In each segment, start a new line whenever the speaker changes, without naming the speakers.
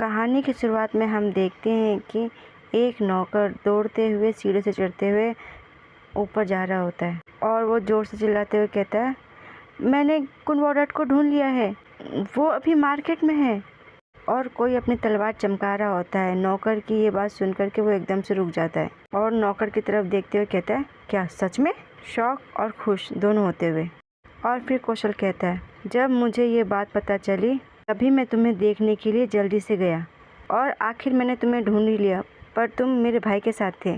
कहानी की शुरुआत में हम देखते हैं कि एक नौकर दौड़ते हुए सीढ़ी से चढ़ते हुए ऊपर जा रहा होता है और वो ज़ोर से चिल्लाते हुए कहता है, मैंने कुनवोडट को ढूंढ लिया है, वो अभी मार्केट में है। और कोई अपनी तलवार चमका रहा होता है। नौकर की ये बात सुनकर के वो एकदम से रुक जाता है और नौकर की तरफ देखते हुए कहता है, क्या सच में? शौक और खुश दोनों होते हुए। और फिर कौशल कहता है, जब मुझे ये बात पता चली तभी मैं तुम्हें देखने के लिए जल्दी से गया और आखिर मैंने तुम्हें ढूंढ ही लिया, पर तुम मेरे भाई के साथ थे।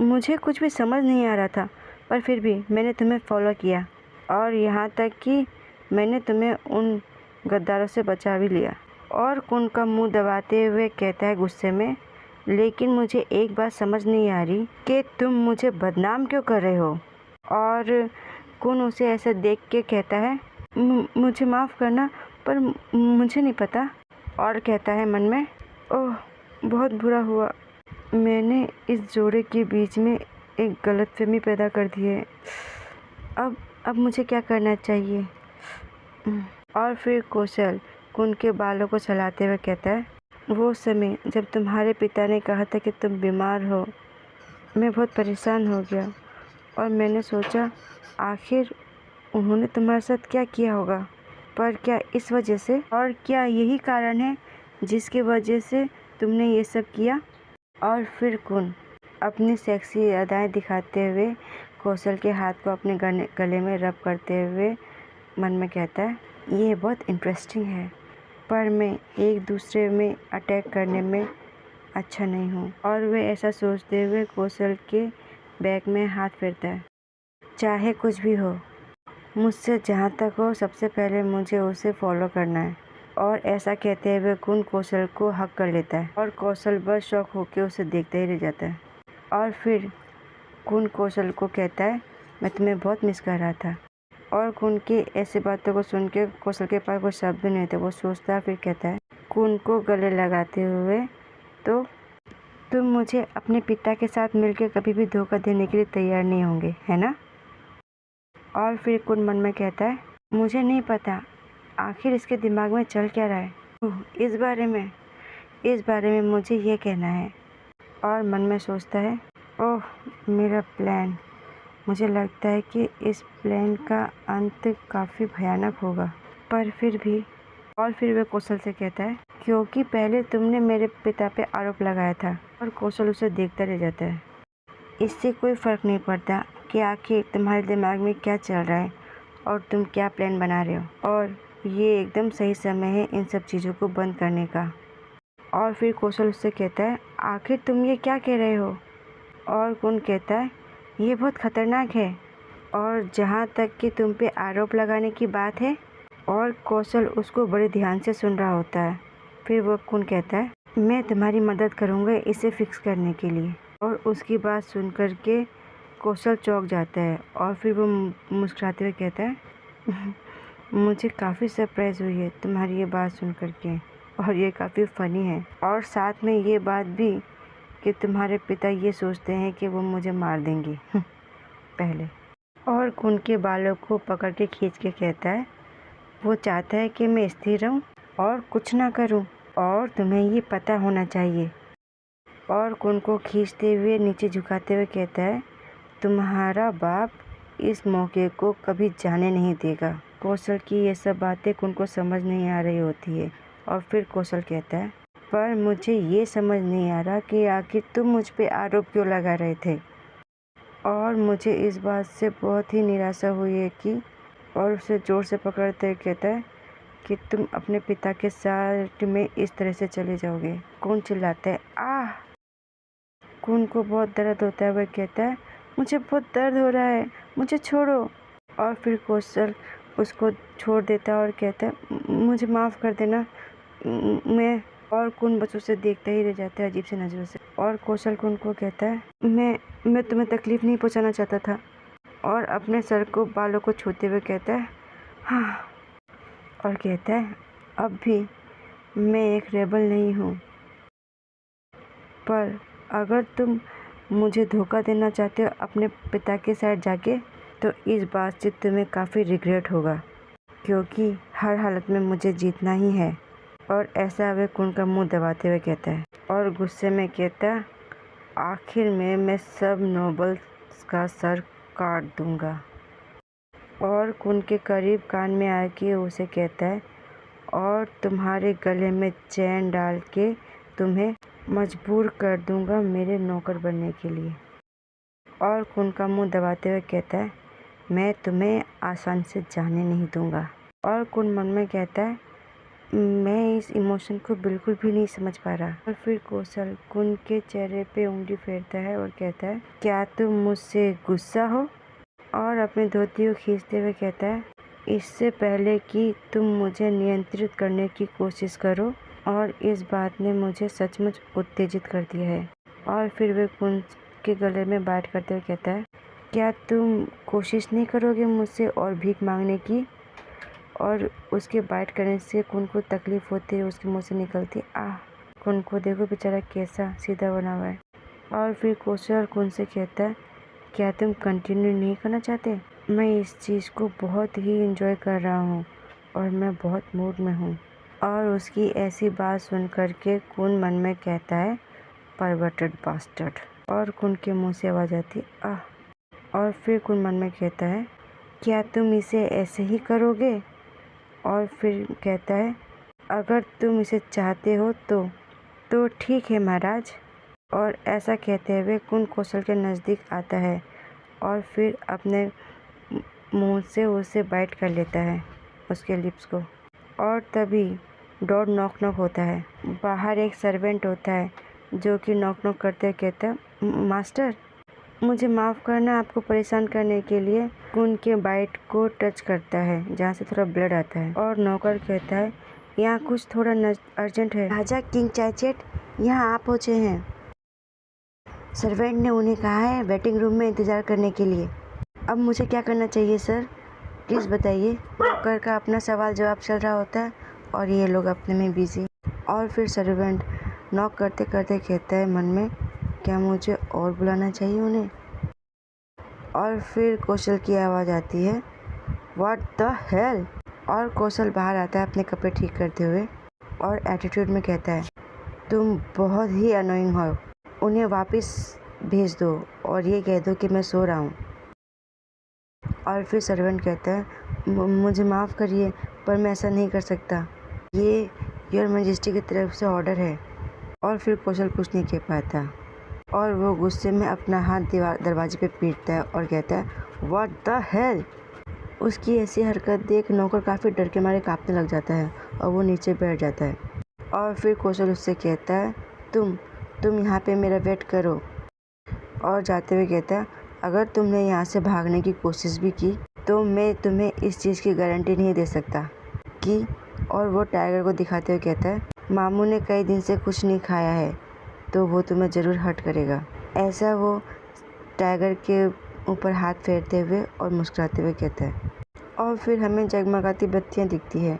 मुझे कुछ भी समझ नहीं आ रहा था, पर फिर भी मैंने तुम्हें फॉलो किया और यहाँ तक कि मैंने तुम्हें उन गद्दारों से बचा भी लिया। और कुन का मुंह दबाते हुए कहता है गुस्से में, लेकिन मुझे एक बात समझ नहीं आ रही कि तुम मुझे बदनाम क्यों कर रहे हो। और कुन उसे ऐसा देख के कहता है, मुझे माफ़ करना, पर मुझे नहीं पता। और कहता है मन में, ओह बहुत बुरा हुआ, मैंने इस जोड़े के बीच में एक गलतफहमी पैदा कर दी है। अब मुझे क्या करना चाहिए। और फिर कौशल कुन के बालों को चलाते हुए कहता है, वो समय जब तुम्हारे पिता ने कहा था कि तुम बीमार हो, मैं बहुत परेशान हो गया और मैंने सोचा आखिर उन्होंने तुम्हारे साथ क्या किया होगा। पर क्या इस वजह से, और क्या यही कारण है जिसकी वजह से तुमने ये सब किया। और फिर कुन अपनी सेक्सी अदाएं दिखाते हुए कौशल के हाथ को अपने गले में रब करते हुए मन में कहता है, ये बहुत इंटरेस्टिंग है, पर मैं एक दूसरे में अटैक करने में अच्छा नहीं हूँ। और वे ऐसा सोचते हुए कौशल के बैग में हाथ फेरता है। चाहे कुछ भी हो, मुझसे जहाँ तक हो सबसे पहले मुझे उसे फॉलो करना है। और ऐसा कहते हुए कुन कौशल को हक कर लेता है और कौशल बस शौक होकर उसे देखते ही रह जाता है। और फिर कुन कौशल को कहता है, मैं तुम्हें बहुत मिस कर रहा था। और कुन की ऐसी बातों को सुन के कौशल के पास कोई शब्द नहीं थे। वो सोचता है, फिर कहता है कुन को गले लगाते हुए, तो तुम मुझे अपने पिता के साथ मिलकर कभी भी धोखा देने के लिए तैयार नहीं होंगे, है ना। और फिर कुन मन में कहता है, मुझे नहीं पता आखिर इसके दिमाग में चल क्या रहा है। इस बारे में मुझे ये कहना है। और मन में सोचता है, ओह मेरा प्लान, मुझे लगता है कि इस प्लान का अंत काफ़ी भयानक होगा। पर फिर भी। और फिर वह कौशल से कहता है, क्योंकि पहले तुमने मेरे पिता पे आरोप लगाया था। और कौशल उसे देखता रह जाता है। इससे कोई फ़र्क नहीं पड़ता कि आखिर तुम्हारे दिमाग में क्या चल रहा है और तुम क्या प्लान बना रहे हो। और ये एकदम सही समय है इन सब चीज़ों को बंद करने का। और फिर कौशल उससे कहता है, आखिर तुम ये क्या कह रहे हो। और कुन कहता है, ये बहुत ख़तरनाक है। और जहाँ तक कि तुम पे आरोप लगाने की बात है। और कौशल उसको बड़े ध्यान से सुन रहा होता है। फिर वो कुन कहता है, मैं तुम्हारी मदद करूँगा इसे फिक्स करने के लिए। और उसकी बात सुन कर के कौशल चौंक जाता है और फिर वो मुस्कुराते हुए कहता है, मुझे काफ़ी सरप्राइज़ हुई है तुम्हारी ये बात सुन कर के, और ये काफ़ी फ़नी है। और साथ में ये बात भी कि तुम्हारे पिता ये सोचते हैं कि वो मुझे मार देंगे पहले। और कुन के बालों को पकड़ के खींच के कहता है, वो चाहता है कि मैं स्थिर रहूं और कुछ ना करूं, और तुम्हें ये पता होना चाहिए। और कुन को खींचते हुए नीचे झुकाते हुए कहता है, तुम्हारा बाप इस मौके को कभी जाने नहीं देगा। कौशल की ये सब बातें कुन को समझ नहीं आ रही होती है। और फिर कौशल कहता है, पर मुझे ये समझ नहीं आ रहा कि आखिर तुम मुझ पे आरोप क्यों लगा रहे थे। और मुझे इस बात से बहुत ही निराशा हुई है कि। और उसे ज़ोर से पकड़ते हुए कहता है कि तुम अपने पिता के साथ में इस तरह से चले जाओगे। कुन चिल्लाता है, आह। कुन को बहुत दर्द होता है। वह कहता है, मुझे बहुत दर्द हो रहा है, मुझे छोड़ो। और फिर कौशल उसको छोड़ देता है और कहता है, मुझे माफ़ कर देना, मैं। और कुन बस उसे देखता ही रह जाता है अजीब सी नज़रों से। और कौशल कुन को कहता है, मैं तुम्हें तकलीफ़ नहीं पहुंचाना चाहता था। और अपने सर को बालों को छूते हुए कहता है, हाँ। और कहता है, अब भी मैं एक रेबल नहीं हूँ, पर अगर तुम मुझे धोखा देना चाहते हो अपने पिता के साथ जाके, तो इस बात से तुम्हें काफ़ी रिग्रेट होगा, क्योंकि हर हालत में मुझे जीतना ही है। और ऐसा वे कुन का मुंह दबाते हुए कहता है और गुस्से में कहता है, आखिर में मैं सब नोबल्स का सर काट दूंगा। और कुन के करीब कान में आके उसे कहता है, और तुम्हारे गले में चैन डाल के तुम्हें मजबूर कर दूंगा मेरे नौकर बनने के लिए। और कुन का मुंह दबाते हुए कहता है, मैं तुम्हें आसानी से जाने नहीं दूंगा। और कुन मन में कहता है, मैं इस इमोशन को बिल्कुल भी नहीं समझ पा रहा। और फिर कौशल कुन के चेहरे पे उंगली फेरता है और कहता है, क्या तुम मुझसे गुस्सा हो? और अपनी धोती को खींचते हुए कहता है, इससे पहले कि तुम मुझे नियंत्रित करने की कोशिश करो, और इस बात ने मुझे सचमुच उत्तेजित कर दिया है। और फिर वे कुन के गले में बात करते हुए कहता है, क्या तुम कोशिश नहीं करोगे मुझसे और भीख मांगने की? और उसके बाइट करने से कुन को तकलीफ होती है, उसके मुंह से निकलती आह। कुन को देखो बेचारा कैसा सीधा बना हुआ है। और फिर कौशल कुन से कहता है, क्या तुम कंटिन्यू नहीं करना चाहते? मैं इस चीज़ को बहुत ही एंजॉय कर रहा हूँ और मैं बहुत मूड में हूँ। और उसकी ऐसी बात सुन कर के कुन मन में कहता है, परवर्टेड बास्टर्ड। और कुन के मुंह से आवाज़ आती आह। और फिर कुन मन में कहता है, क्या तुम इसे ऐसे ही करोगे? और फिर कहता है, अगर तुम इसे चाहते हो तो ठीक है महाराज। और ऐसा कहते हुए कुन कौशल के नज़दीक आता है और फिर अपने मुंह से उसे बाइट कर लेता है, उसके लिप्स को। और तभी डोर नॉक नॉक होता है। बाहर एक सर्वेंट होता है जो कि नॉक नॉक करते कहता है, मास्टर मुझे माफ़ करना आपको परेशान करने के लिए। कुन के बाइट को टच करता है जहाँ से थोड़ा ब्लड आता है। और नौकर कहता है, यहाँ कुछ थोड़ा अर्जेंट है। राजा किंग चाइचेट यहाँ आप पहुँचे हैं। सर्वेंट ने उन्हें कहा है वेटिंग रूम में इंतज़ार करने के लिए। अब मुझे क्या करना चाहिए सर, प्लीज़ बताइए। नौकर का अपना सवाल जवाब चल रहा होता है और ये लोग अपने में बिजी। और फिर सर्वेंट नॉक करते करते कहता है मन में, क्या मुझे और बुलाना चाहिए उन्हें? और फिर कौशल की आवाज़ आती है, व्हाट द हेल। और कौशल बाहर आता है अपने कपड़े ठीक करते हुए और एटीट्यूड में कहता है, तुम बहुत ही अनोइंग हो, उन्हें वापस भेज दो और ये कह दो कि मैं सो रहा हूँ। और फिर सर्वेंट कहता है, मुझे माफ़ करिए पर मैं ऐसा नहीं कर सकता, ये योर मैजेस्टी की तरफ से ऑर्डर है। और फिर कौशल कुछ नहीं कह पाता और वो गुस्से में अपना हाथ दरवाजे पे पीटता है और कहता है, व्हाट द हेल। उसकी ऐसी हरकत देख नौकर काफ़ी डर के मारे कांपने लग जाता है और वो नीचे बैठ जाता है। और फिर कौशल उससे कहता है, तुम यहाँ पे मेरा वेट करो। और जाते हुए कहता है, अगर तुमने यहाँ से भागने की कोशिश भी की तो मैं तुम्हें इस चीज़ की गारंटी नहीं दे सकता कि। और वो टाइगर को दिखाते हुए कहता है, मामू ने कई दिन से कुछ नहीं खाया है तो वो तुम्हें ज़रूर हर्ट करेगा। ऐसा वो टाइगर के ऊपर हाथ फेरते हुए और मुस्कुराते हुए कहता है। और फिर हमें जगमगाती बत्तियाँ दिखती है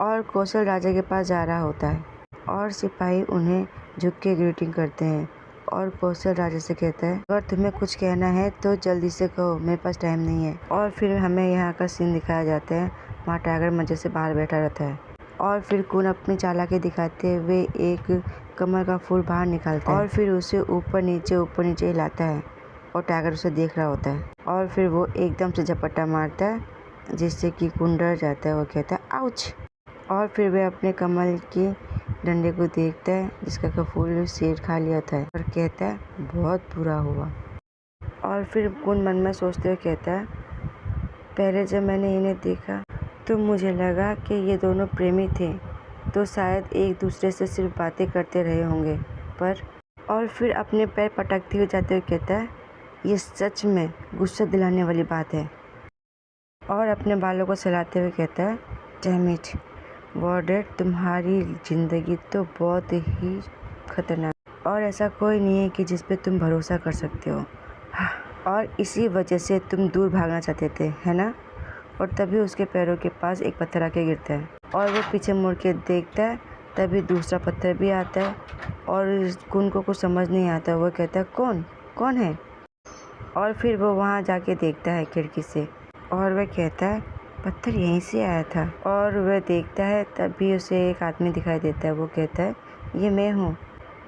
और कौशल राजा के पास जा रहा होता है और सिपाही उन्हें झुक के ग्रीटिंग करते हैं। और कौशल राजा से कहता है, अगर तुम्हें कुछ कहना है तो जल्दी से कहो, मेरे पास टाइम नहीं है। और फिर हमें यहाँ का सीन दिखाया जाता है, वहाँ टाइगर मजे से बाहर बैठा रहता है। और फिर कुन अपनी चालाकी दिखाते हुए एक कमल का फूल बाहर निकालता है और फिर उसे ऊपर नीचे हिलाता है और टाइगर उसे देख रहा होता है। और फिर वो एकदम से झपट्टा मारता है जिससे कि कुन डर जाता है, वो कहता है आउच। और फिर वह अपने कमल के डंडे को देखता है जिसका फूल शेर खा लिया था और कहता है, बहुत बुरा हुआ। और फिर कुन मन में सोचते हुए कहता है, पहले जब मैंने इन्हें देखा तो मुझे लगा कि ये दोनों प्रेमी थे, तो शायद एक दूसरे से सिर्फ बातें करते रहे होंगे पर। और फिर अपने पैर पटकते हुए जाते हुए कहता है, ये सच में गुस्सा दिलाने वाली बात है। और अपने बालों को सहलाते हुए कहता है, डैम इट वॉर्डेड, तुम्हारी ज़िंदगी तो बहुत ही खतरनाक और ऐसा कोई नहीं है कि जिस पे तुम भरोसा कर सकते हो। और इसी वजह से तुम दूर भागना चाहते थे, है ना? और तभी उसके पैरों के पास एक पत्थर आके गिरता है और वो पीछे मुड़ के देखता है, तभी दूसरा पत्थर भी आता है और कुन को कुछ समझ नहीं आता। वो कहता है, कौन है? और फिर वो वहाँ जाके देखता है खिड़की से और वह कहता है, पत्थर यहीं से आया था। और वह देखता है, तभी उसे एक आदमी दिखाई देता है। वो कहता है, ये मैं हूँ।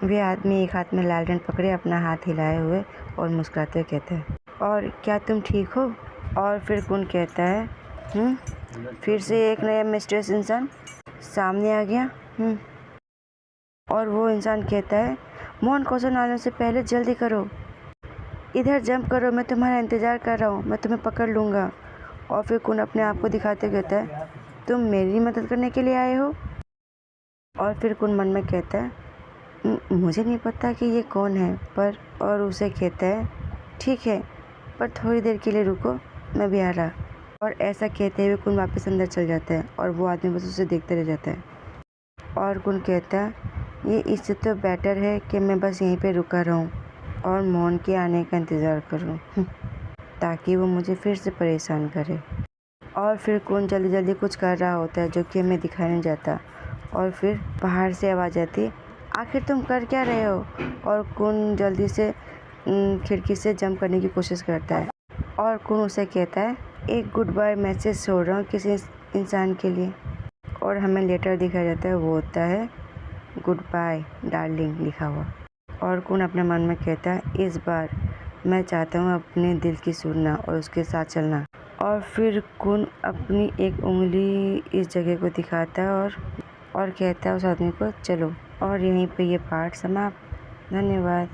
वह आदमी एक हाथ में लालटेन पकड़े अपना हाथ हिलाए हुए और मुस्कुराते हुए कहता है, और क्या तुम ठीक हो? और फिर कुन कहता है, फिर से एक नया मिस्टीरियस इंसान सामने आ गया। और वो इंसान कहता है, मोहन कौशल आने से पहले जल्दी करो, इधर जंप करो, मैं तुम्हारा इंतज़ार कर रहा हूँ, मैं तुम्हें पकड़ लूँगा। और फिर कुन अपने आप को दिखाते कहता है, तुम मेरी मदद करने के लिए आए हो? और फिर कुन मन में कहता है, मुझे नहीं पता कि ये कौन है, पर और उसे कहता है, ठीक है, पर थोड़ी देर के लिए रुको, मैं भी आ रहा। और ऐसा कहते हुए कुन वापस अंदर चल जाता है और वो आदमी बस उसे देखते रह जाता है। और कुन कहता है, ये इससे तो बेटर है कि मैं बस यहीं पे रुका रहूं और मोहन के आने का इंतज़ार करूं, ताकि वो मुझे फिर से परेशान करे। और फिर कुन जल्दी जल्दी कुछ कर रहा होता है जो कि हमें दिखाई नहीं जाता। और फिर बाहर से आवाज़ आती है, आखिर तुम कर क्या रहे हो? और कुन जल्दी से खिड़की से जंप करने की कोशिश करता है। और कुन उसे कहता है, एक गुड बाय मैसेज छोड़ रहा हूँ किसी इंसान के लिए। और हमें लेटर दिखाया जाता है, वो होता है गुड बाय डार्लिंग लिखा हुआ। और कुन अपने मन में कहता है, इस बार मैं चाहता हूँ अपने दिल की सुनना और उसके साथ चलना। और फिर कुन अपनी एक उंगली इस जगह को दिखाता है और कहता है उस आदमी को, चलो। और यहीं पे ये पार्ट समाप्त। धन्यवाद।